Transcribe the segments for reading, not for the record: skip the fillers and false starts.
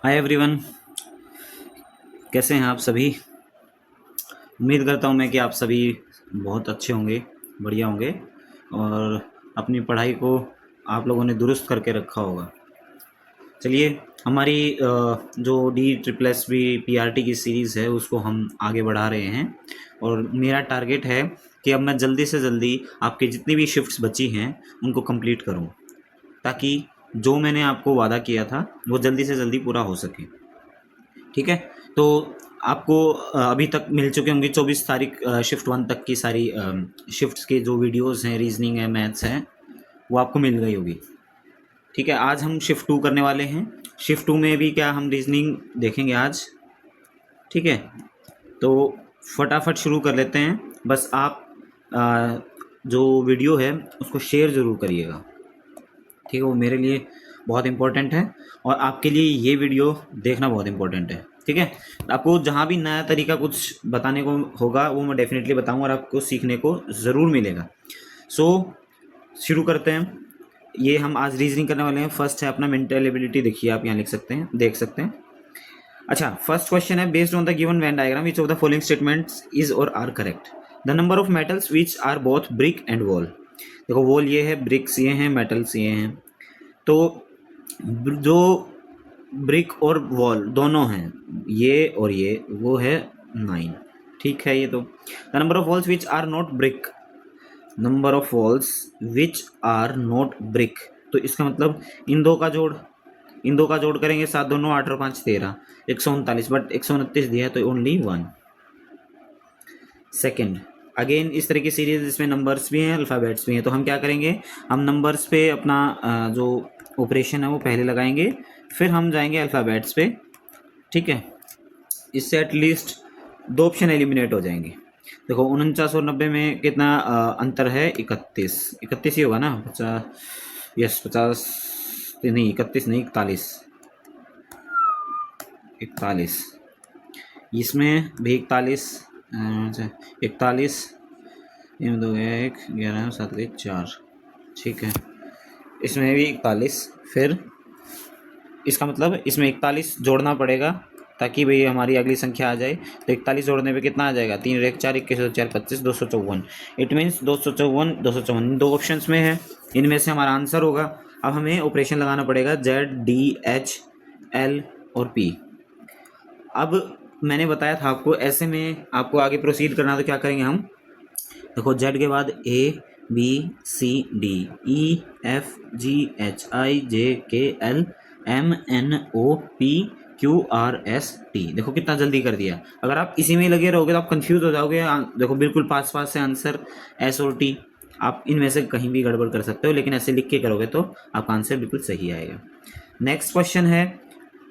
Hi everyone, कैसे हैं आप सभी। उम्मीद करता हूं मैं कि आप सभी बहुत अच्छे होंगे, बढ़िया होंगे और अपनी पढ़ाई को आप लोगों ने दुरुस्त करके रखा होगा। चलिए, हमारी जो DSSS की सीरीज़ है उसको हम आगे बढ़ा रहे हैं और मेरा टारगेट है कि अब मैं जल्दी से जल्दी आपकी जितनी भी शिफ्ट्स बची हैं उनको कंप्लीट करूं, ताकि जो मैंने आपको वादा किया था वो जल्दी से जल्दी पूरा हो सके। ठीक है, तो आपको अभी तक मिल चुके होंगे 24 तारीख शिफ्ट 1 तक की सारी शिफ्ट्स के जो वीडियोस हैं, रीजनिंग है, मैथ्स है, वो आपको मिल गई होगी। ठीक है, आज हम शिफ्ट 2 करने वाले हैं। शिफ्ट 2 में भी क्या हम रीजनिंग देखेंगे आज। ठीक है, तो फटाफट शुरू कर लेते हैं। बस आप जो वीडियो है उसको शेयर ज़रूर करिएगा। ठीक है, वो मेरे लिए बहुत इम्पोर्टेंट है और आपके लिए ये वीडियो देखना बहुत इम्पोर्टेंट है। ठीक है, आपको जहाँ भी नया तरीका कुछ बताने को होगा वो मैं डेफिनेटली बताऊँगा और आपको सीखने को ज़रूर मिलेगा। सो शुरू करते हैं। ये हम आज रीजनिंग करने वाले हैं। फर्स्ट है अपना मेंटल एबिलिटी। देखिए, आप यहाँ लिख सकते हैं, देख सकते हैं। अच्छा, फर्स्ट क्वेश्चन है, based on the given Venn diagram which of the following statements is और are correct. The number of metals which are both brick and wall. देखो, वॉल ये है, ब्रिक्स ये हैं, मेटल्स ये हैं। तो जो ब्रिक और वॉल दोनों हैं, ये और ये, वो है 9। ठीक है, ये तो the number of walls which are not brick, number of walls which are not brick. तो इसका मतलब इन दो का जोड़ करेंगे, 7 2 9 8 और 5 13, 139, बट 129 दिया है तो ओनली 1। सेकेंड, अगेन इस तरह की सीरीज जिसमें नंबर्स भी हैं, अल्फ़ाबेट्स भी हैं, तो हम क्या करेंगे, हम नंबर्स पे अपना जो ऑपरेशन है वो पहले लगाएंगे, फिर हम जाएंगे अल्फ़ाबेट्स पे। ठीक है, इससे एटलीस्ट 2 ऑप्शन एलिमिनेट हो जाएंगे। देखो, 49 और 90 में कितना अंतर है, 31 ही होगा ना, 50, यस 50 नहीं, 31 नहीं, 41, इसमें भी 41, 41, ये 2 1 11 7 1 4। ठीक है, इसमें भी 41, फिर इसका मतलब इसमें 41 जोड़ना पड़ेगा ताकि भाई हमारी अगली संख्या आ जाए। तो 41 जोड़ने पे कितना आ जाएगा, 3 1 4 21 4 25 254। इट मीन्स 254 दो ऑप्शंस में है, इनमें से हमारा आंसर होगा। अब हमें ऑपरेशन लगाना पड़ेगा ZD H L और P। अब मैंने बताया था आपको, ऐसे में आपको आगे प्रोसीड करना, तो क्या करेंगे हम, देखो, Z के बाद ABCDEFGHIJKLMNOPQRST। देखो कितना जल्दी कर दिया। अगर आप इसी में लगे रहोगे तो आप कंफ्यूज हो जाओगे। देखो, बिल्कुल पास पास से आंसर S और T, आप इनमें से कहीं भी गड़बड़ कर सकते हो, लेकिन ऐसे लिख के करोगे तो आपका आंसर बिल्कुल सही आएगा। नेक्स्ट क्वेश्चन है,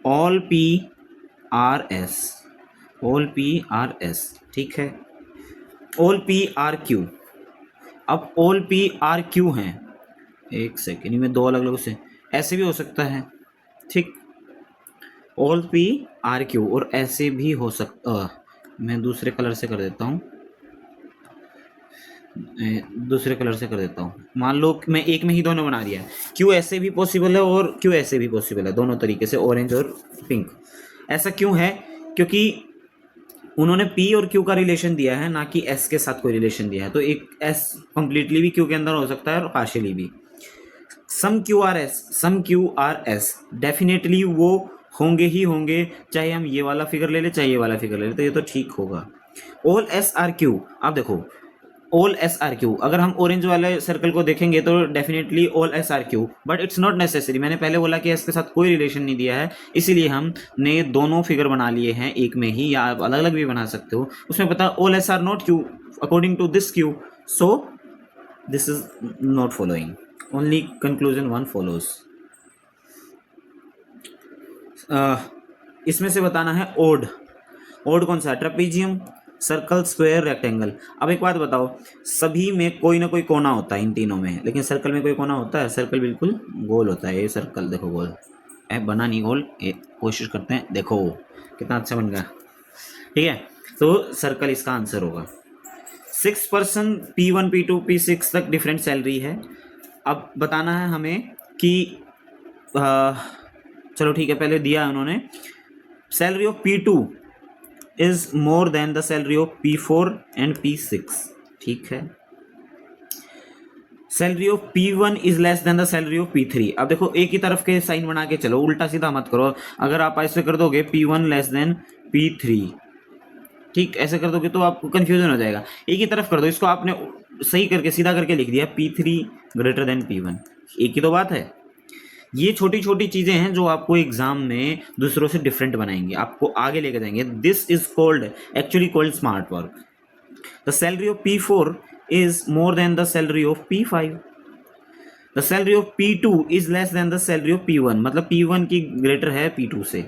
ऑल PRS, ऑल PRS। ठीक है, ऑल PRQ। अब ऑल PRQ हैं, एक सेकेंड में दो अलग अलग से ऐसे भी हो सकता है। ठीक, ऑल PRQ और ऐसे भी हो सकता, मैं दूसरे कलर से कर देता हूँ, मान लो कि मैं एक में ही दोनों बना दिया है। क्यों ऐसे भी पॉसिबल है और क्यों ऐसे भी पॉसिबल है, दोनों तरीके से, ऑरेंज और पिंक। ऐसा क्यों है, क्योंकि उन्होंने P और Q का रिलेशन दिया है, ना कि S के साथ कोई रिलेशन दिया है। तो एक S कंप्लीटली भी Q के अंदर हो सकता है और पार्शियली भी। सम क्यू आर एस डेफिनेटली वो होंगे ही होंगे, चाहे हम ये वाला फिगर ले ले चाहे ये वाला फिगर ले ले, तो ये तो ठीक होगा। ऑल SRQ, आप देखो, ऑल SRQ, अगर हम ऑरेंज वाले सर्कल को देखेंगे तो definitely all SRQ, but it's not necessary. मैंने पहले बोला कि इसके साथ कोई रिलेशन नहीं दिया है, इसीलिए हमने दोनों फिगर बना लिए हैं एक में ही, या आप अलग अलग भी बना सकते हो। उसमें पता all SR not Q according to this Q, so this is not following, only conclusion one follows. इसमें से बताना है ओड। ओड कौन सा है, ट्रेपीजियम, सर्कल, स्क्वायर, रेक्टेंगल। अब एक बात बताओ, सभी में कोई ना कोई कोना होता है इन तीनों में, लेकिन सर्कल में कोई कोना होता है, सर्कल बिल्कुल गोल होता है। ये सर्कल देखो गोल है, बना नहीं गोल, कोशिश करते हैं, देखो कितना अच्छा बन गया। ठीक है, तो सर्कल इसका आंसर होगा। 6 पर्सन P1 P2 P6 तक डिफरेंट सैलरी है। अब बताना है हमें कि चलो ठीक है, पहले दिया है उन्होंने, salary of P2 is more than the salary of P4 and P6, ठीक है। Salary of P1 is less than the salary of P3। अब देखो एक ही तरफ के साइन बना के चलो, उल्टा सीधा मत करो। अगर आप ऐसे कर दोगे P1 लेस देन P3, ठीक, ऐसे कर दोगे तो आपको कंफ्यूजन हो जाएगा। एक ही तरफ कर दो, इसको आपने सही करके सीधा करके लिख दिया P3 ग्रेटर देन P1, एक ही तो बात है। ये छोटी छोटी चीज़ें हैं जो आपको एग्जाम में दूसरों से डिफरेंट बनाएंगे, आपको आगे लेके जाएंगे। This is called, actually called smart work. The salary of P4 is more than the salary of P5. The salary of P2 is less than the salary of P1, मतलब P1 की greater है P2 से,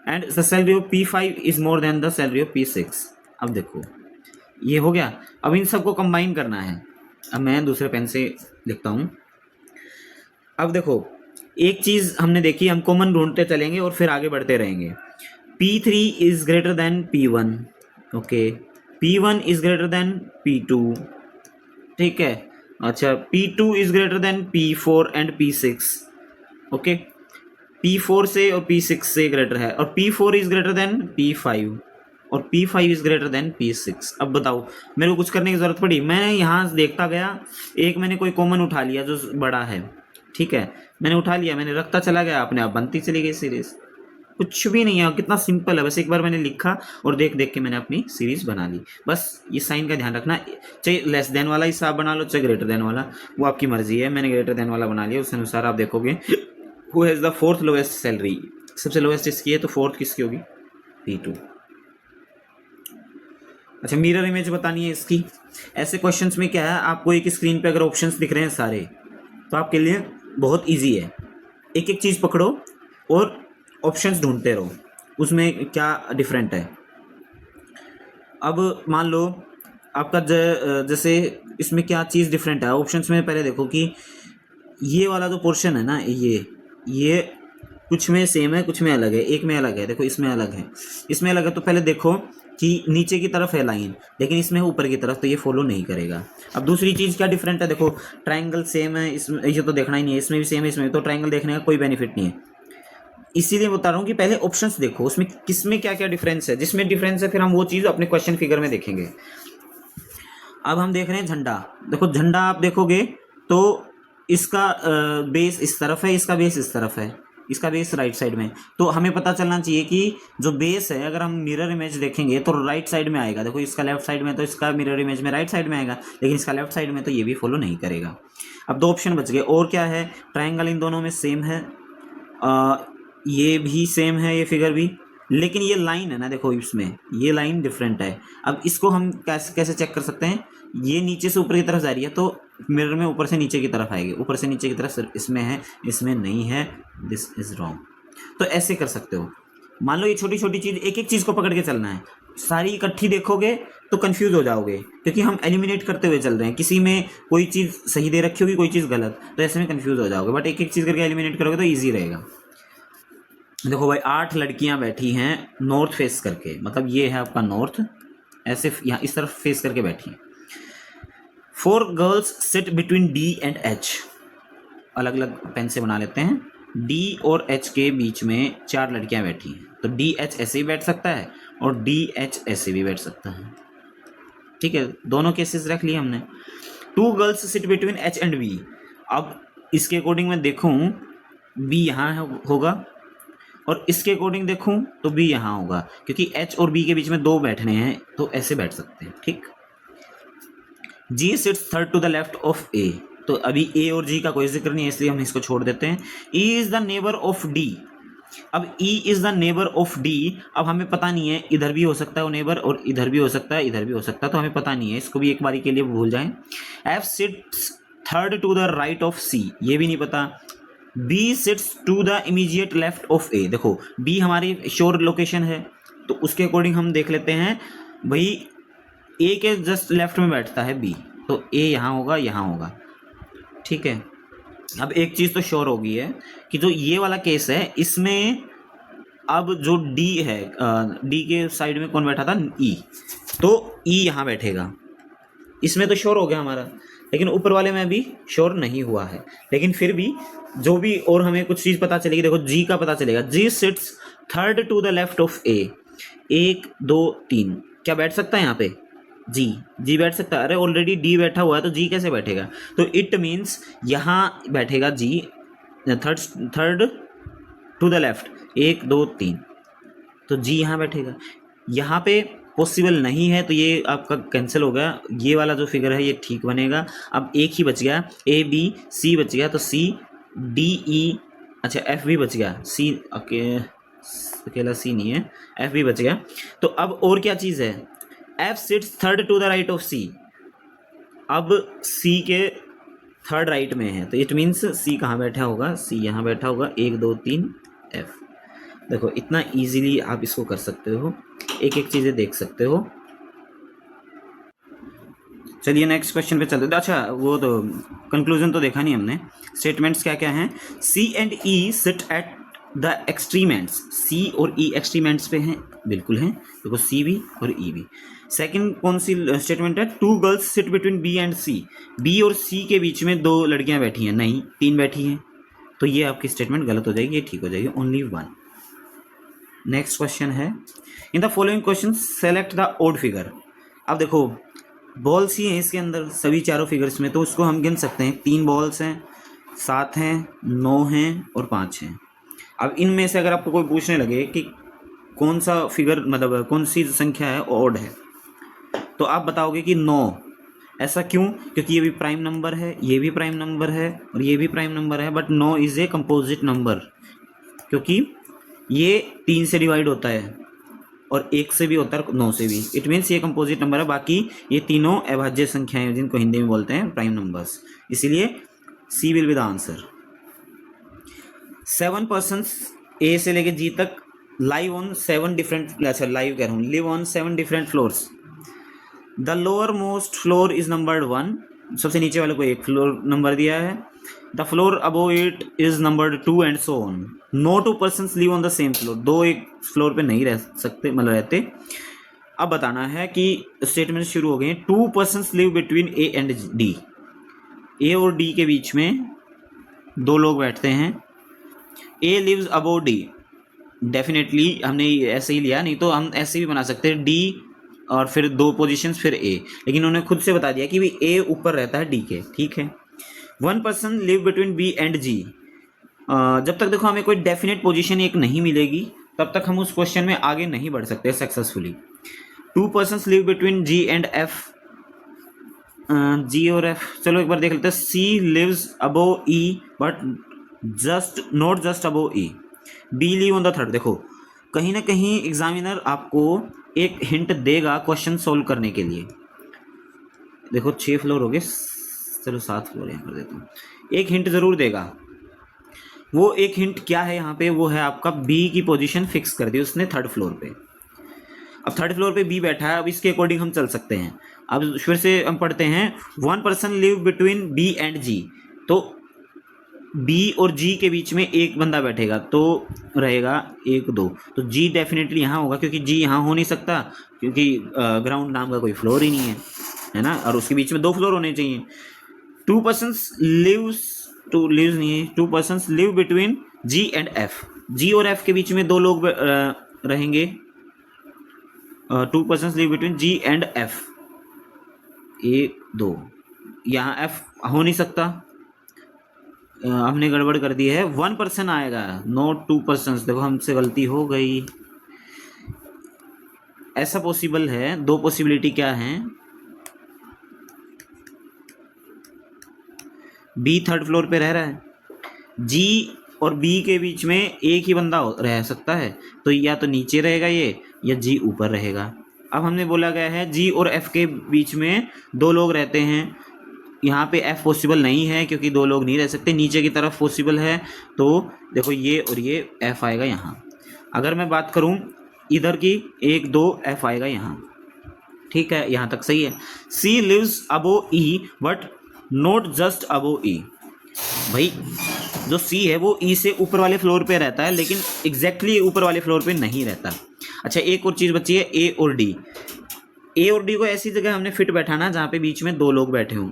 and the salary of P5 is more than the salary of P6। अब देखो ये हो गया। अब इन सबको कंबाइन करना है। अब मैं दूसरे पेन से लिखता हूँ। अब देखो एक चीज़ हमने देखी, हम कॉमन ढूंढते चलेंगे और फिर आगे बढ़ते रहेंगे। P3 is greater than P1, okay. P1 is greater than P2, ठीक है। अच्छा, P2 is greater than P4 and P6, okay. P4 से और P6 से ग्रेटर है, और P4 is greater than P5 और P5 is greater than P6। अब बताओ मेरे को कुछ करने की ज़रूरत पड़ी? मैं यहाँ देखता गया, एक मैंने कोई कॉमन उठा लिया जो बड़ा है, ठीक है, मैंने उठा लिया, मैंने रखता चला गया, अपने आप बनती चली गई सीरीज। कुछ भी नहीं है, कितना सिंपल है। बस एक बार मैंने लिखा और देख देख के मैंने अपनी सीरीज बना ली। बस ये साइन का ध्यान रखना, चाहे लेस देन वाला हिसाब बना लो चाहे ग्रेटर देन वाला, वो आपकी मर्जी है। मैंने ग्रेटर देन वाला बना लिया, उस अनुसार आप देखोगे who has the fourth lowest salary, सबसे लोएस्ट इसकी है, तो फोर्थ किसकी होगी? P2। अच्छा, मिरर इमेज बतानी है इसकी। ऐसे क्वेश्चंस में क्या है, आपको एक स्क्रीन पे अगर ऑप्शंस दिख रहे हैं सारे, तो आपके लिए बहुत ईजी है। एक एक चीज़ पकड़ो और ऑप्शंस ढूंढते रहो, उसमें क्या डिफरेंट है। अब मान लो आपका जैसे इसमें क्या चीज़ डिफरेंट है ऑप्शंस में, पहले देखो कि ये वाला जो पोर्शन है ना, ये कुछ में सेम है, कुछ में अलग है, एक में अलग है। देखो इसमें अलग है, इसमें अलग है, तो पहले देखो कि नीचे की तरफ है लाइन, लेकिन इसमें ऊपर की तरफ, तो ये फॉलो नहीं करेगा। अब दूसरी चीज़ क्या डिफरेंट है, देखो ट्राइंगल सेम है, इसमें ये तो देखना ही नहीं है, इसमें भी सेम है, इसमें तो ट्राइंगल देखने का कोई बेनिफिट नहीं है। इसीलिए बता रहा हूँ कि पहले ऑप्शंस देखो, उसमें किसमें क्या क्या डिफरेंस है, जिसमें डिफरेंस है फिर हम वो चीज़ अपने क्वेश्चन फिगर में देखेंगे। अब हम देख रहे हैं झंडा। देखो झंडा आप देखोगे तो इसका बेस इस तरफ है, इसका बेस इस तरफ है, इसका बेस राइट साइड में। तो हमें पता चलना चाहिए कि जो बेस है, अगर हम मिरर इमेज देखेंगे तो राइट साइड में आएगा। देखो इसका लेफ्ट साइड में, तो इसका मिरर इमेज में राइट साइड में आएगा, लेकिन इसका लेफ्ट साइड में, तो ये भी फॉलो नहीं करेगा। अब दो ऑप्शन बच गए। और क्या है, ट्राइंगल इन दोनों में सेम है, ये भी सेम है, ये फिगर भी, लेकिन ये लाइन है ना, देखो इसमें ये लाइन डिफरेंट है। अब इसको हम कैसे चेक कर सकते हैं, ये नीचे से ऊपर की तरफ जा रही है, तो मिरर में ऊपर से नीचे की तरफ आएगी, ऊपर से नीचे की तरफ सिर्फ इसमें है, इसमें नहीं है, दिस इज रॉन्ग। तो ऐसे कर सकते हो। मान लो ये छोटी छोटी चीज़, एक एक चीज़ को पकड़ के चलना है, सारी इकट्ठी देखोगे तो कंफ्यूज हो जाओगे, क्योंकि हम एलिमिनेट करते हुए चल रहे हैं। किसी में कोई चीज़ सही दे रखी होगी, कोई चीज़ गलत, तो ऐसे में कंफ्यूज हो जाओगे। बट एक एक चीज़ करके एलिमिनेट करोगे तो ईजी रहेगा। देखो भाई 8 लड़कियां बैठी हैं नॉर्थ फेस करके, मतलब ये है आपका नॉर्थ, ऐसे यहाँ इस तरफ फेस करके बैठी हैं। 4 girls sit between D and H। अलग अलग पेन से बना लेते हैं। D और H के बीच में 4 लड़कियां बैठी हैं, तो DH ऐसे ही बैठ सकता है और DH ऐसे भी बैठ सकता है, ठीक है। दोनों केसेस रख लिए हमने। 2 girls sit between H and B। अब इसके अकॉर्डिंग मैं देखूँ B यहाँ होगा, और इसके अकॉर्डिंग देखूं तो B यहाँ होगा, क्योंकि H और B के बीच में 2 बैठने हैं, तो ऐसे बैठ सकते हैं, ठीक। G sits third to the left of A। तो अभी A और G का कोई जिक्र नहीं है, इसलिए हम इसको छोड़ देते हैं। E is the neighbour of D। अब E is the neighbour of D। अब हमें पता नहीं है, इधर भी हो सकता है वो नेबर, और इधर भी हो सकता है, इधर भी हो सकता है, तो हमें पता नहीं है, इसको भी एक बारी के लिए भूल जाएं। F sits third to the right of C। ये भी नहीं पता। B sits to the immediate left of A। देखो B हमारी श्योर लोकेशन है, तो उसके अकॉर्डिंग हम देख लेते हैं भाई A के जस्ट लेफ्ट में बैठता है B, तो A यहाँ होगा, यहाँ होगा, ठीक है। अब एक चीज़ तो श्योर होगी है कि जो ये वाला केस है, इसमें अब जो D है, D के साइड में कौन बैठा था? E, तो E यहाँ बैठेगा। इसमें तो श्योर हो गया हमारा। लेकिन ऊपर वाले में अभी श्योर नहीं हुआ है। लेकिन फिर भी जो भी और हमें कुछ चीज़ पता चलेगी, देखो जी का पता चलेगा, G sits third to the left of A, 1 2 3, क्या बैठ सकता है यहाँ पे? जी बैठ सकता है। अरे ऑलरेडी डी बैठा हुआ है तो जी कैसे बैठेगा? तो इट मीन्स यहाँ बैठेगा जी थर्ड टू द लेफ्ट, 1 2 3, तो जी यहाँ बैठेगा। यहाँ पे पॉसिबल नहीं है तो ये आपका कैंसिल हो गया, ये वाला जो फिगर है ये ठीक बनेगा। अब एक ही बच गया, ए बी सी बच गया, तो सी डी ई, अच्छा एफ भी बच गया, सी अकेला सी नहीं है, एफ भी बच गया। तो अब और क्या चीज़ है? F sits third to the right of C, अब सी के थर्ड राइट में है, तो इट मीन्स सी कहाँ बैठा होगा? सी यहाँ बैठा होगा, 1 2 3 एफ। देखो इतना इजीली आप इसको कर सकते हो, एक एक चीज़ें देख सकते हो। चलिए नेक्स्ट क्वेश्चन पे चलते हैं। अच्छा वो तो कंक्लूजन तो देखा नहीं हमने, स्टेटमेंट्स क्या क्या हैं? C and E sit at the extreme ends, C और ई एक्सट्रीम एंड्स पे हैं, बिल्कुल हैं, देखो सी भी और ई भी। सेकंड कौन सी स्टेटमेंट है? 2 girls sit between B and C, B और सी के बीच में 2 लड़कियां बैठी हैं, नहीं 3 बैठी हैं, तो ये आपकी स्टेटमेंट गलत हो जाएगी, ये ठीक हो जाएगी, ओनली 1। नेक्स्ट क्वेश्चन है, in the following question select the odd figure. अब देखो बॉल्स ही हैं इसके अंदर सभी चारों फिगर्स में, तो उसको हम गिन सकते हैं, 3 बॉल्स हैं, 7 हैं, 9 हैं और 5 हैं। अब इनमें से अगर आपको कोई पूछने लगे कि कौन सा फिगर, मतलब कौन सी संख्या है ओड है, तो आप बताओगे कि 9। ऐसा क्यों? क्योंकि ये भी प्राइम नंबर है, ये भी प्राइम नंबर है और ये भी प्राइम नंबर है, but 9 is a composite number, क्योंकि ये 3 से डिवाइड होता है और 1 से भी होता है, 9 से भी, इट मीन्स ये कंपोजिट नंबर है। बाकी ये तीनों अभाज्य संख्याएं हैं जिनको हिंदी में बोलते हैं प्राइम नंबर्स, इसीलिए C will be the answer. 7 persons A से लेके जी तक लाइव ऑन 7 डिफरेंट, अच्छा लाइव कह रहा हूँ, live on 7 different floors. The lower most floor is numbered 1, सबसे नीचे वाले को 1 फ्लोर नंबर दिया है। The floor above it is numbered 2 and so on. No 2 persons live on the same floor, 2 एक फ्लोर पे नहीं रह सकते, मतलब रहते। अब बताना है कि स्टेटमेंट शुरू हो गए हैं। 2 persons live between A and D, A और डी के बीच में 2 लोग बैठते हैं। A lives above D, definitely हमने ऐसे ही लिया, नहीं तो हम ऐसे भी बना सकते हैं, डी और फिर 2 पोजीशंस फिर ए, लेकिन उन्होंने खुद से बता दिया कि भी ए ऊपर रहता है डी के, ठीक है। 1 person live between B and G, जब तक देखो हमें कोई डेफिनेट पोजीशन एक नहीं मिलेगी तब तक हम उस क्वेश्चन में आगे नहीं बढ़ सकते successfully. 2 persons live between G and F, G और एफ, चलो एक बार देख लेते हैं। C lives above E but not just above E, B live on the third. देखो कहीं ना कहीं एग्जामिनर आपको एक हिंट देगा क्वेश्चन सोल्व करने के लिए। देखो 6 फ्लोर हो गए, चलो 7 फ्लोर यहाँ कर देता हूँ, एक हिंट ज़रूर देगा। वो एक हिंट क्या है यहाँ पे? वो है आपका बी की पोजीशन फिक्स कर दी उसने 3rd फ्लोर पे। अब 3rd फ्लोर पे बी बैठा है, अब इसके अकॉर्डिंग हम चल सकते हैं। अब फिर से हम पढ़ते हैं, 1 person live between B and G, तो बी और जी के बीच में एक बंदा बैठेगा तो रहेगा 1 2, तो जी डेफिनेटली यहाँ होगा, क्योंकि जी यहाँ हो नहीं सकता क्योंकि ग्राउंड नाम का कोई फ्लोर ही नहीं है ना, और उसके बीच में 2 फ्लोर होने चाहिए। 2 persons two persons live between G and F, G और एफ के बीच में 2 लोग रहेंगे। 2 persons live between G and F, 1 2, यहाँ एफ हो नहीं सकता, हमने गड़बड़ कर दी है। 1 पर्सन आएगा, नॉट 2 पर्सन्स, देखो हमसे गलती हो गई। ऐसा पॉसिबल है, 2 पॉसिबिलिटी क्या हैं? बी 3rd फ्लोर पे रह रहा है, जी और बी के बीच में एक ही बंदा रह सकता है, तो या तो नीचे रहेगा ये या जी ऊपर रहेगा। अब हमने बोला गया है जी और एफ के बीच में 2 लोग रहते हैं, यहाँ पे एफ पॉसिबल नहीं है क्योंकि 2 लोग नहीं रह सकते, नीचे की तरफ पॉसिबल है, तो देखो ये और ये एफ आएगा यहाँ। अगर मैं बात करूँ इधर की, 1 2 एफ आएगा यहाँ, ठीक है, यहाँ तक सही है। C lives above E but not just above E, भाई जो सी है वो ई से ऊपर वाले फ्लोर पे रहता है, लेकिन एग्जैक्टली ऊपर वाले फ्लोर पे नहीं रहता। अच्छा एक और चीज़ बची है, ए और डी। ए और डी को ऐसी जगह हमने फिट बैठाना जहाँ पे बीच में 2 लोग बैठे हों।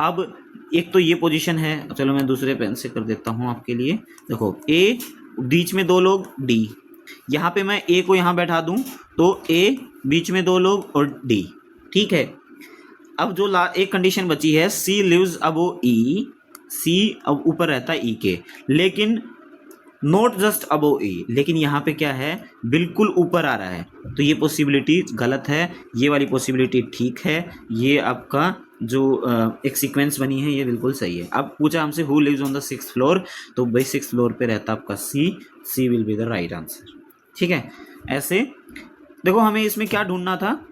अब एक तो ये पोजीशन है, चलो मैं दूसरे पेन से कर देता हूँ आपके लिए। देखो ए, बीच में 2 लोग डी, यहाँ पे मैं ए को यहाँ बैठा दूँ तो ए, बीच में 2 लोग और डी, ठीक है। अब जो एक कंडीशन बची है, सी लिव्स अबो ई, सी अब ऊपर रहता है ई के, लेकिन नॉट जस्ट अबो ई, लेकिन यहाँ पे क्या है, बिल्कुल ऊपर आ रहा है, तो ये पॉसिबिलिटी गलत है, ये वाली पॉसिबिलिटी ठीक है। ये आपका जो एक सीक्वेंस बनी है ये बिल्कुल सही है। अब पूछा हमसे who lives on the 6th floor, तो भाई 6th फ्लोर पे रहता आपका C will be the right answer, ठीक है। ऐसे देखो हमें इसमें क्या ढूंढना था,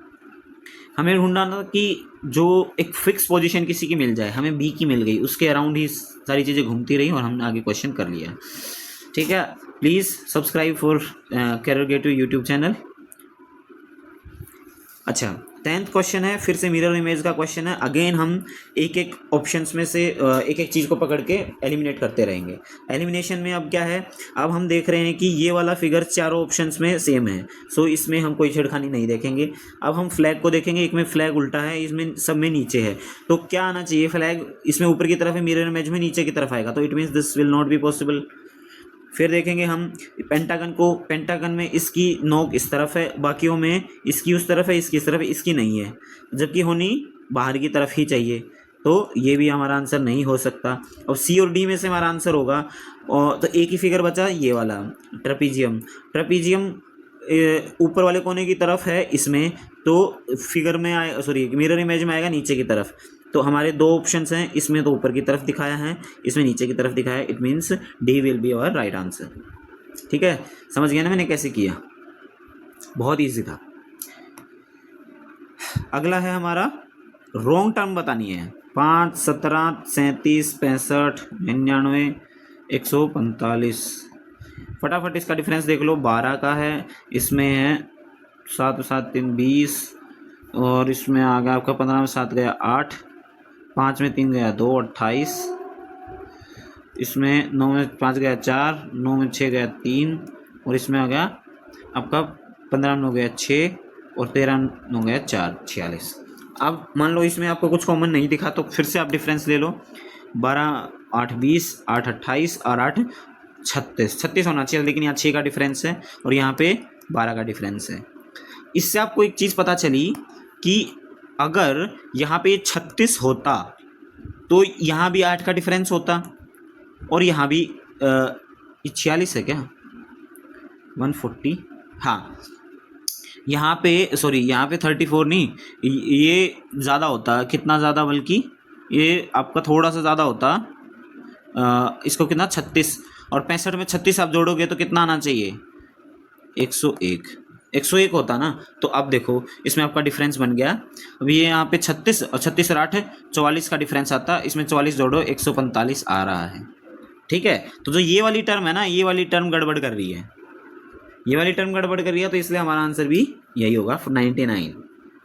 हमें ढूंढना था कि जो एक फिक्स पोजीशन किसी की मिल जाए, हमें बी की मिल गई, उसके अराउंड ही सारी चीज़ें घूमती रही और हमने आगे क्वेश्चन कर लिया, ठीक है। Please subscribe for career gateway YouTube channel. अच्छा 10th क्वेश्चन है, फिर से मिरर इमेज का क्वेश्चन है। अगेन हम एक एक ऑप्शंस में से एक एक चीज़ को पकड़ के एलिमिनेट करते रहेंगे। एलिमिनेशन में अब क्या है, अब हम देख रहे हैं कि ये वाला फिगर चारों ऑप्शंस में सेम है, सो इसमें हम कोई छेड़खानी नहीं देखेंगे। अब हम फ्लैग को देखेंगे, एक में फ्लैग उल्टा है, इसमें सब में नीचे है, तो क्या आना चाहिए, फ्लैग इसमें ऊपर की तरफ है, मिरर इमेज में नीचे की तरफ आएगा, तो it means this will not be possible. फिर देखेंगे हम पेंटागन को, पेंटागन में इसकी नोक इस तरफ है, बाकियों में इसकी उस तरफ है, इसकी इस तरफ है, इसकी नहीं है, जबकि होनी बाहर की तरफ ही चाहिए, तो ये भी हमारा आंसर नहीं हो सकता। अब सी और डी में से हमारा आंसर होगा, और तो एक ही फिगर बचा ये वाला ट्रेपीजियम। ट्रेपीजियम ऊपर वाले कोने की तरफ है इसमें, तो फिगर में आए, सॉरी मिरर इमेज में आएगा नीचे की तरफ, तो हमारे 2 ऑप्शंस हैं, इसमें तो ऊपर की तरफ दिखाया है, इसमें नीचे की तरफ दिखाया है, it means D will be our right answer, ठीक है। समझ गया ना मैंने कैसे किया, बहुत ईजी था। अगला है हमारा रॉन्ग टर्म बतानी है, 5, 17, 37, 65, 99, 145। फटाफट इसका डिफरेंस देख लो, 12 का है, इसमें है 7 7 3 20, और इसमें आ गया आपका 15 में 7 गया 8, 5 में 3 गया 2 28, इसमें 9 में 5 गया 4, 9 में 6 गया 3, और इसमें आ गया आपका 15 में 9 गया 6, और 13 में 9 गया 4, 46। अब मान लो इसमें आपको कुछ कॉमन नहीं दिखा, तो फिर से आप डिफरेंस ले लो, 12 8 20, 8 28 और 8 36 होना चाहिए, लेकिन यहाँ 6 का डिफरेंस है और यहाँ पे 12 का डिफरेंस है। इससे आपको एक चीज़ पता चली कि अगर यहाँ पे 36 होता तो यहाँ भी 8 का डिफरेंस होता, और यहाँ भी 46 है क्या, 140, हाँ यहाँ पे, सॉरी यहाँ पे 34 नहीं, ये ज़्यादा होता, कितना ज़्यादा, बल्कि ये आपका थोड़ा सा ज़्यादा होता, इसको कितना 36, और 65 में 36 आप जोड़ोगे तो कितना आना चाहिए, 101 होता ना। तो अब देखो इसमें आपका डिफरेंस बन गया, अभी ये यहाँ पे 36 और 36 और 8 44 का डिफरेंस आता, इसमें 44 जोड़ो 145 आ रहा है, ठीक है। तो जो ये वाली टर्म है ना, ये वाली टर्म गड़बड़ कर रही है, ये वाली टर्म गड़बड़ कर रही है, तो इसलिए हमारा आंसर भी यही होगा 99,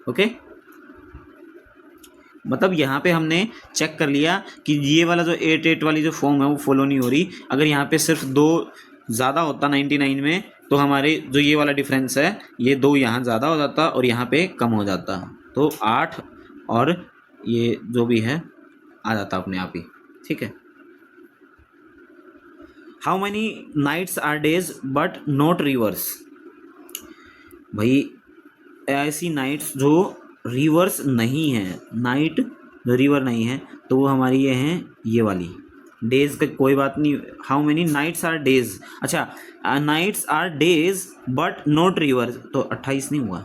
ओके। मतलब यहाँ पे हमने चेक कर लिया कि ये वाला जो 8 वाली जो फॉर्म है वो फॉलो नहीं हो रही। अगर यहाँ पे सिर्फ 2 ज़्यादा होता 99 में, तो हमारे जो ये वाला डिफरेंस है, ये 2 यहाँ ज़्यादा हो जाता और यहाँ पे कम हो जाता, तो 8 और ये जो भी है आ जाता अपने आप ही, ठीक है। How many nights are days but not reverse, भाई ऐसी नाइट्स जो रिवर्स नहीं है, नाइट जो रिवर नहीं है, तो वो हमारी ये हैं, ये वाली डेज का कोई बात नहीं। How many nights are days, अच्छा nights are days but not reverse, तो 28 नहीं हुआ।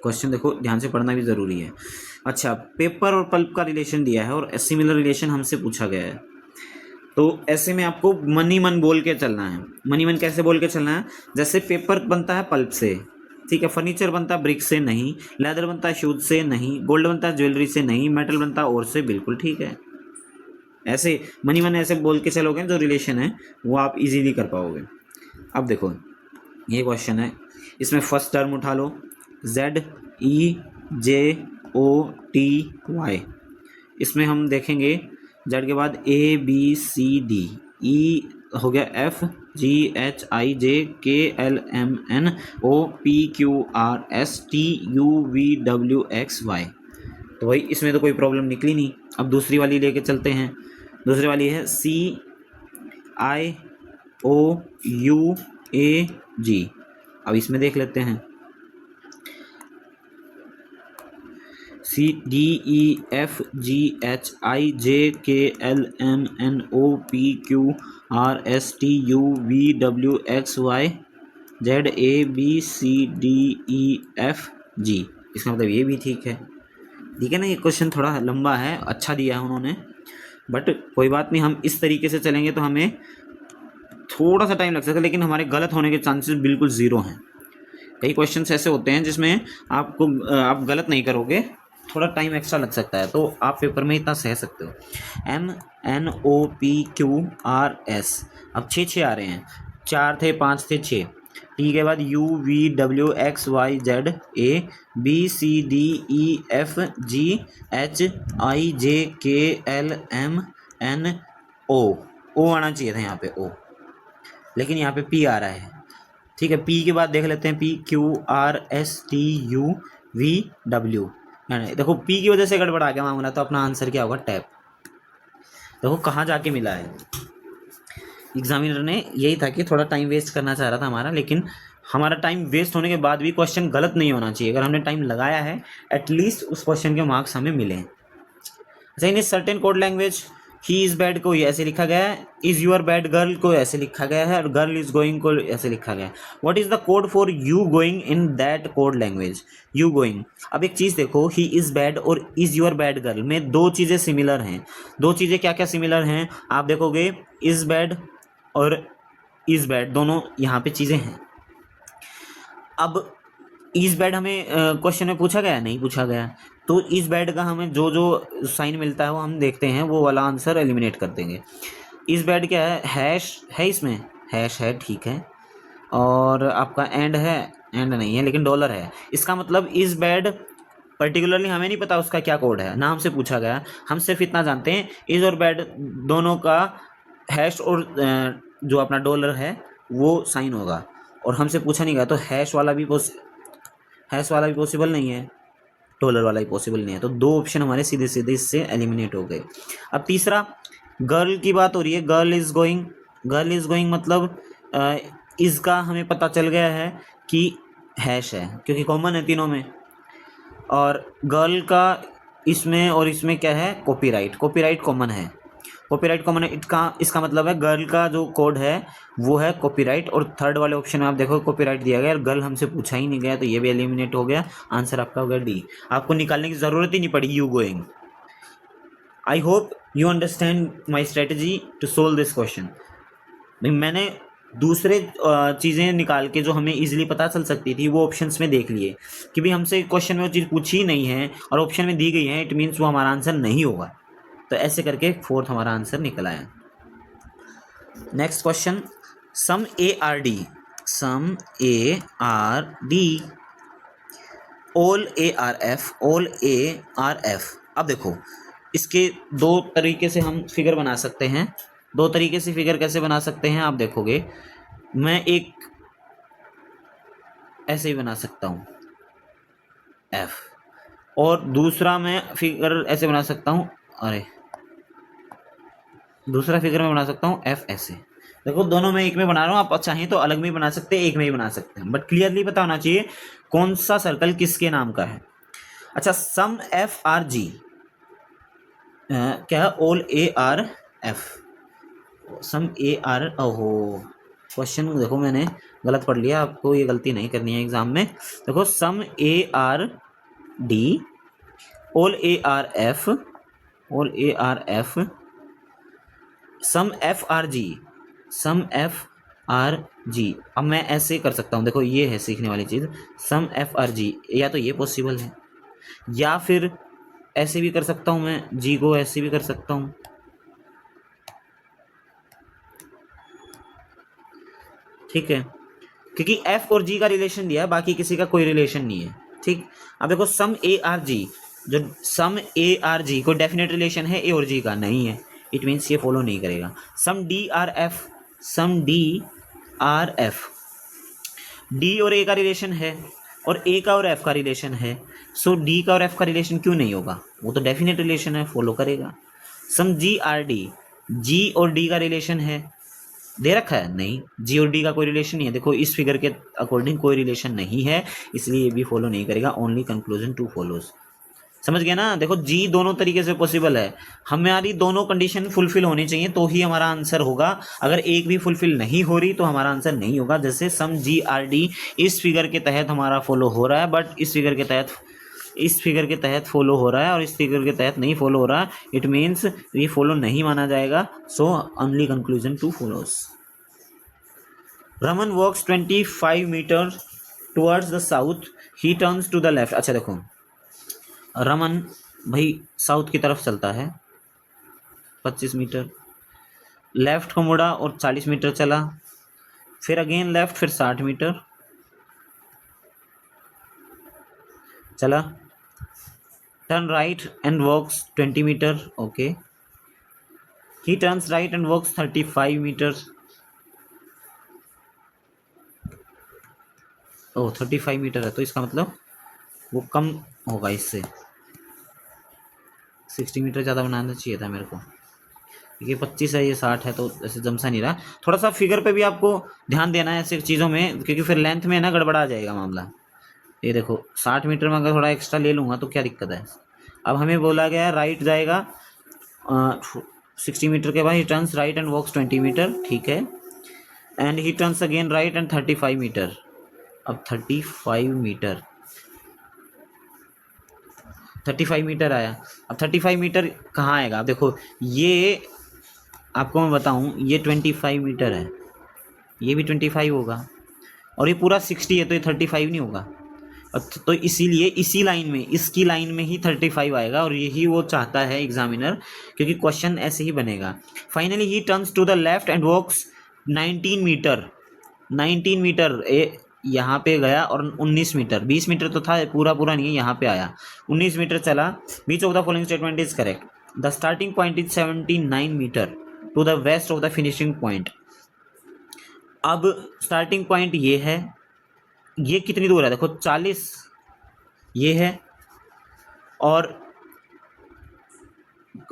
क्वेश्चन देखो ध्यान से पढ़ना भी ज़रूरी है। अच्छा पेपर और पल्प का रिलेशन दिया है और सिमिलर रिलेशन हमसे पूछा गया है, तो ऐसे में आपको मन ही मन बोल के चलना है। मन ही मन कैसे बोल के चलना है, जैसे पेपर बनता है पल्प से, ठीक है, फर्नीचर बनता है ब्रिक से नहीं, लेदर बनता है शूज से नहीं, गोल्ड बनता है ज्वेलरी से नहीं, मेटल बनता है और से, बिल्कुल ठीक है। ऐसे मन ही मन ऐसे बोल के चलोगे जो रिलेशन है वो आप इजीली कर पाओगे। अब देखो ये क्वेश्चन है, इसमें फर्स्ट टर्म उठा लो, ZEJOTY, इसमें हम देखेंगे जेड के बाद ABCD, E हो गया FGHIJKLMNOPQRSTUVWXY, तो भाई इसमें तो कोई प्रॉब्लम निकली नहीं। अब दूसरी वाली लेके चलते हैं। दूसरी वाली है CIOUAG। अब इसमें देख लेते हैं CDEFGHIJKLMNOPQRSTUVWXYZABCDEFG। इसका मतलब ये भी ठीक है ना। ये क्वेश्चन थोड़ा लंबा है, अच्छा दिया है उन्होंने, बट कोई बात नहीं, हम इस तरीके से चलेंगे तो हमें थोड़ा सा टाइम लग सकता है, लेकिन हमारे गलत होने के चांसेस बिल्कुल ज़ीरो हैं। कई क्वेश्चंस ऐसे होते हैं जिसमें आप गलत नहीं करोगे, थोड़ा टाइम एक्स्ट्रा लग सकता है, तो आप पेपर में इतना सह सकते हो। MNOPQRS, अब 6 आ रहे हैं, 4 थे, 5 थे, 6। टी के बाद UVWXYZABCDEFGHIJKLMNO, ओ आना चाहिए था यहाँ पे ओ, लेकिन यहाँ पे पी आ रहा है। ठीक है, पी के बाद देख लेते हैं PQRSTUVW। देखो पी की वजह से गड़बड़ा गया मामला, तो अपना आंसर क्या होगा, टैप। देखो कहाँ जाके मिला है, एग्जामिनर ने यही था कि थोड़ा टाइम वेस्ट करना चाह रहा था हमारा, लेकिन हमारा टाइम वेस्ट होने के बाद भी क्वेश्चन गलत नहीं होना चाहिए। अगर हमने टाइम लगाया है, एटलीस्ट उस क्वेश्चन के मार्क्स हमें मिले। अच्छा, in certain code language he is bad को ऐसे लिखा गया है, इज़ यूर बैड गर्ल को ऐसे लिखा गया है, और गर्ल इज़ गोइंग को ऐसे लिखा गया है। What is the code for you going in that code language, you going. अब एक चीज़ देखो, ही इज़ बैड और इज़ यूर बैड गर्ल में दो चीज़ें सिमिलर हैं। दो चीज़ें क्या क्या सिमिलर हैं आप देखोगे, इज़ बैड और इज़ बैड दोनों यहाँ पे चीज़ें हैं। अब इज़ बैड हमें क्वेश्चन में पूछा गया, नहीं पूछा गया, तो इज़ बैड का हमें जो जो साइन मिलता है वो हम देखते हैं, वो वाला आंसर एलिमिनेट कर देंगे। इज़ बैड क्या है, हैश है, इसमें हैश है, ठीक है, और आपका एंड है, एंड नहीं है लेकिन डॉलर है। इसका मतलब इज़ बैड पर्टिकुलरली हमें नहीं पता उसका क्या कोड है, ना हमसे पूछा गया, हम सिर्फ इतना जानते हैं इज़ और बैड दोनों का हैश और जो अपना डॉलर है वो साइन होगा, और हमसे पूछा नहीं गया, तो हैश वाला भी पॉसिबल नहीं है, डॉलर वाला ही पॉसिबल नहीं है, तो दो ऑप्शन हमारे सीधे सीधे इससे एलिमिनेट हो गए। अब तीसरा, गर्ल की बात हो रही है, गर्ल इज़ गोइंग मतलब इज़ का हमें पता चल गया है कि हैश है, क्योंकि कॉमन है तीनों में, और गर्ल का इसमें और इसमें क्या है, कॉपीराइट कॉमन है, इसका मतलब है गर्ल का जो कोड है वो है कॉपीराइट, और थर्ड वाले ऑप्शन में आप देखो कॉपीराइट दिया गया, गर्ल हमसे पूछा ही नहीं गया, तो ये भी एलिमिनेट हो गया। आंसर आपका हो गया डी, आपको निकालने की ज़रूरत ही नहीं पड़ी you going. I hope you understand my strategy to solve this question. भाई मैंने दूसरे चीज़ें निकाल के जो हमें इजीली पता चल सकती थी वो ऑप्शंस में देख लिए, कि भाई हमसे क्वेश्चन में वो चीज़ पूछी ही नहीं है और ऑप्शन में दी गई है, इट मीन्स वो हमारा आंसर नहीं होगा, तो ऐसे करके फोर्थ हमारा आंसर निकल आया। नेक्स्ट क्वेश्चन, सम ARD ऑल ARF। अब देखो इसके दो तरीके से हम फिगर बना सकते हैं, दो तरीके से फिगर कैसे बना सकते हैं आप देखोगे, मैं एक ऐसे ही बना सकता हूँ F, और दूसरा मैं फिगर ऐसे बना सकता हूँ, दूसरा फिगर में बना सकता हूँ F ऐसे। देखो दोनों में एक में बना रहा हूँ, आप चाहें तो अलग में बना सकते हैं, एक में ही बना सकते हैं, बट क्लियरली पता होना चाहिए कौन सा सर्कल किसके नाम का है। अच्छा, सम FRG क्या है, ऑल ARF, सम AR, ओहो क्वेश्चन देखो मैंने गलत पढ़ लिया, आपको ये गलती नहीं करनी है एग्जाम में। देखो सम ARD ऑल ARF सम FRG। अब मैं ऐसे कर सकता हूँ, देखो ये है सीखने वाली चीज़, सम FRG, या तो ये पॉसिबल है, या फिर ऐसे भी कर सकता हूँ मैं, जी को ऐसे भी कर सकता हूँ, ठीक है, क्योंकि F और G का रिलेशन दिया है, बाकी किसी का कोई रिलेशन नहीं है, ठीक। अब देखो सम ARG, जो सम ARG को डेफिनेट रिलेशन है A और G का, नहीं है, इट मीन्स ये फॉलो नहीं करेगा। सम DRF, D और A का रिलेशन है, और ए का और एफ का रिलेशन है, सो डी का और एफ का रिलेशन क्यों नहीं होगा? वो तो डेफिनेट रिलेशन है, फॉलो करेगा। सम जी आर डी, जी और डी का रिलेशन है, दे रखा है? नहीं, जी और डी का कोई रिलेशन नहीं है। देखो इस फिगर के अकॉर्डिंग कोई रिलेशन नहीं है, इसलिए ये भी फॉलो नहीं करेगा। Only conclusion two follows. समझ गया ना? देखो जी दोनों तरीके से पॉसिबल है, हमारी दोनों कंडीशन फुलफिल होनी चाहिए तो ही हमारा आंसर होगा। अगर एक भी फुलफिल नहीं हो रही तो हमारा आंसर नहीं होगा। जैसे सम जी आर डी इस फिगर के तहत हमारा फॉलो हो रहा है, बट इस फिगर के तहत फॉलो हो रहा है और इस फिगर के तहत नहीं फॉलो हो रहा है, इट मीन्स ये फॉलो नहीं माना जाएगा। So only conclusion two follows. Raman walks 25 metre towards the south, he turns to the left. अच्छा देखो, रमन भाई साउथ की तरफ चलता है, 25 मीटर, लेफ्ट को मुड़ा और 40 मीटर चला, फिर अगेन लेफ्ट, फिर 60 मीटर चला, turn right and walks 20 metre, okay, he turns right and walks 35 metre. Oh 35 metre है, तो इसका मतलब वो कम होगा इससे, 60 मीटर ज़्यादा बनाना चाहिए था मेरे को। ये 25 है, ये 60 है, तो ऐसे जम सा नहीं रहा। थोड़ा सा फिगर पे भी आपको ध्यान देना है ऐसे चीज़ों में, क्योंकि फिर लेंथ में ना गड़बड़ा जाएगा मामला। ये देखो 60 मीटर में अगर थोड़ा एक्स्ट्रा ले लूँगा तो क्या दिक्कत है। अब हमें बोला गया है राइट जाएगा 60 मीटर के बाद, he turns right and walks 20 metre, ठीक है, and he turns again right and 35 metre. अब 35 मीटर आया। अब 35 मीटर कहाँ आएगा? अब देखो ये आपको मैं बताऊं, ये 25 मीटर है, ये भी 25 होगा, और ये पूरा 60 है, तो ये 35 नहीं होगा। तो इसीलिए इसी लाइन में, इसकी लाइन में ही 35 आएगा, और यही वो चाहता है एग्जामिनर, क्योंकि क्वेश्चन ऐसे ही बनेगा। Finally he turns to the left and walks 19 metre. 19 metre यहाँ पे गया, और 19 मीटर, 20 मीटर तो था, पूरा नहीं है, यहाँ पे आया 19 मीटर चला। Which of the following statement is correct. The starting point is 79 metre to the west of the finishing point. अब स्टार्टिंग पॉइंट ये है, ये कितनी दूर है? देखो 40 ये है, और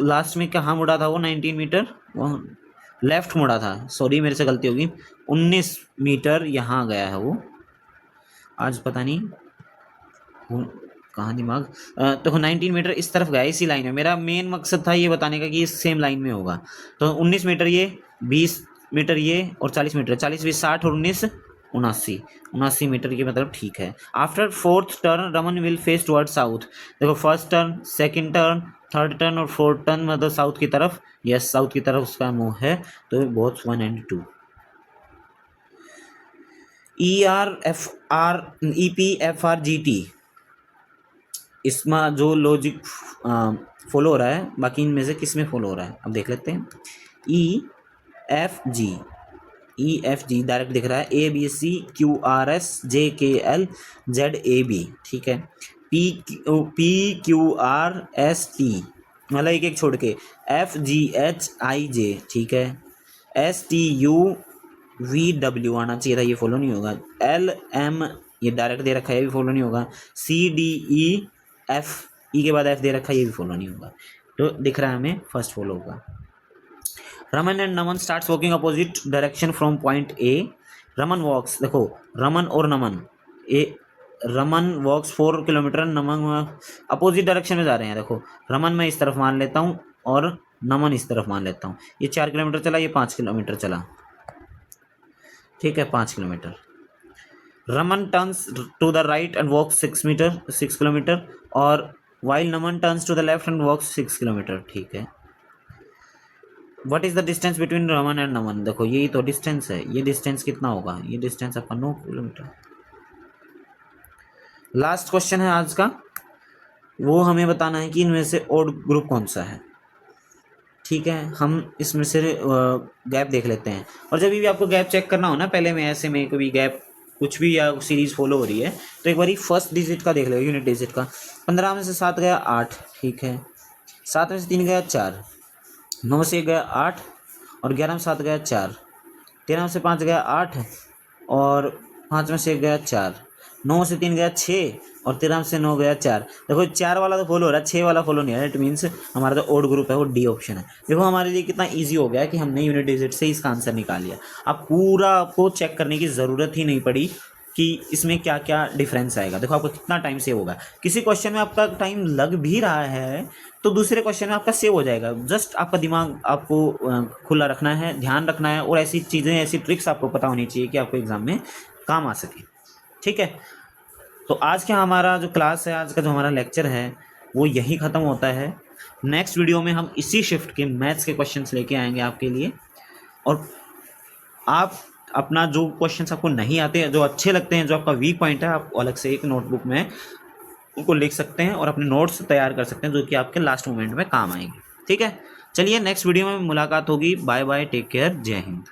लास्ट में कहाँ मुड़ा था वो? 19 मीटर वो लेफ्ट मुड़ा था, सॉरी मेरे से गलती होगी, 19 मीटर यहाँ गया है वो। आज पता नहीं कहाँ दिमाग। तो 19 मीटर इस तरफ गया, इसी लाइन में। मेरा मेन मकसद था ये बताने का कि इस सेम लाइन में होगा। तो 19 मीटर ये, 20 मीटर ये, और 40 मीटर, 40 20 60 और 19 79 मीटर के मतलब ठीक है। After fourth turn Raman will face toward south. देखो first turn, second turn, third turn और फोर्थ टर्न मतलब साउथ की तरफ। यस, साउथ की तरफ उसका मुंह है, तो बोथ 1 and 2। EPFRGT इसमें जो लॉजिक फॉलो हो रहा है, बाकी इनमें से किस में फॉलो हो रहा है अब देख लेते हैं। EFG डायरेक्ट दिख रहा है, ABC QRS JKL ZAB, ठीक है। PQRST मतलब एक छोड़ के, FGHIJ, ठीक है। STUVW आना चाहिए था, ये फॉलो नहीं होगा। LM ये डायरेक्ट दे रखा है, ये भी फॉलो नहीं होगा। CDEF ई के बाद F दे रखा है, ये भी फॉलो नहीं होगा। तो दिख रहा है हमें फर्स्ट फॉलो होगा। Raman and Naman starts walking opposite direction from point A. Raman walks, देखो रमन और Naman, Raman walks 4 kilometre, Naman opposite direction में जा रहे हैं। देखो रमन मैं इस तरफ मान लेता हूँ और नमन इस तरफ मान लेता हूँ। ये 4 किलोमीटर चला, ये 5 किलोमीटर चला, ठीक है, 5 kilometre. Raman turns to the right and walk 6 kilometre, और while Naman turns to the left and walk 6 kilometre, ठीक है। What is the distance between Raman and Naman? देखो यही तो डिस्टेंस है, ये डिस्टेंस कितना होगा? ये डिस्टेंस आपका 9 किलोमीटर। लास्ट क्वेश्चन है आज का, वो हमें बताना है कि इनमें से ओड ग्रुप कौन सा है, ठीक है। हम इसमें से गैप देख लेते हैं, और जब भी आपको गैप चेक करना हो ना, पहले में ऐसे में कभी गैप कुछ भी या सीरीज फॉलो हो रही है, तो एक बार फर्स्ट डिजिट का देख लो, यूनिट डिजिट का। 15 में से 7 गया 8, ठीक है। 7 में से 3 गया 4, 9 से 1 गया 8, और 11 में 7 गया 4, 13 में से 5 गया 8, और 5 में से 1 गया 4, 9 से 3 गया 6 और 13 से 9 गया 4। देखो 4 वाला तो फॉलो हो रहा है, 6 वाला फॉलो नहीं है। इट मीन्स हमारा जो ओड ग्रुप है वो डी ऑप्शन है। देखो हमारे लिए कितना ईजी हो गया कि हमने यूनिट डिजिट से इसका आंसर निकाल लिया। अब पूरा आपको चेक करने की ज़रूरत ही नहीं पड़ी कि इसमें क्या क्या डिफरेंस आएगा। देखो आपको कितना टाइम सेव होगा। किसी क्वेश्चन में आपका टाइम लग भी रहा है तो दूसरे क्वेश्चन में आपका सेव हो जाएगा। जस्ट आपका दिमाग आपको खुला रखना है, ध्यान रखना है, और ऐसी चीज़ें, ऐसी ट्रिक्स आपको पता होनी चाहिए कि आपको एग्ज़ाम में काम आ सके। ठीक है, तो आज का हमारा जो क्लास है, आज का जो हमारा लेक्चर है वो यही ख़त्म होता है। नेक्स्ट वीडियो में हम इसी शिफ्ट के मैथ्स के क्वेश्चंस लेके आएंगे आपके लिए, और आप अपना जो क्वेश्चंस आपको नहीं आते हैं, जो अच्छे लगते हैं, जो आपका वीक पॉइंट है, आप अलग से एक नोटबुक में उनको लिख सकते हैं और अपने नोट्स तैयार कर सकते हैं जो कि आपके लास्ट मोमेंट में काम आएंगे। ठीक है, चलिए नेक्स्ट वीडियो में मुलाकात होगी। बाय बाय, टेक केयर, जय हिंद।